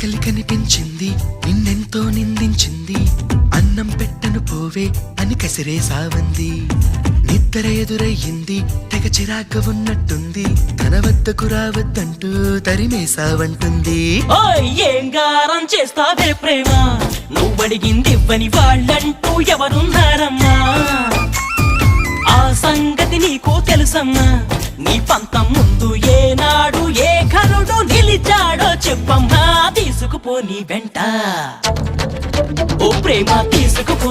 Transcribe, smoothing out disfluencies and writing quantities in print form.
ఆకలి కనిపించింది నిన్నెంతో నిందించింది అన్నం పెట్టను పోవే అని కసిరేసావంది నిద్ర ఎదురయ్యింది తెగ చిరాగ్గా ఉన్నట్టుంది తన వద్దకు రావద్దంటూ తరిమేసావంటుంది ఏం గారం చేస్తావే ప్రేమ నువ్వడిగింది ఇవ్వని వాళ్ళంటూ ఎవరున్నారమ్మా ఆ సంగతి నీకు తెలుసమ్మా నీ పంతం ముందు ఏనాడు ఏ ఘనుడు నిలిచాడో చెప్పమ్మా తీసుకుపో నీ వెంట ఓ ప్రేమ తీసుకుపో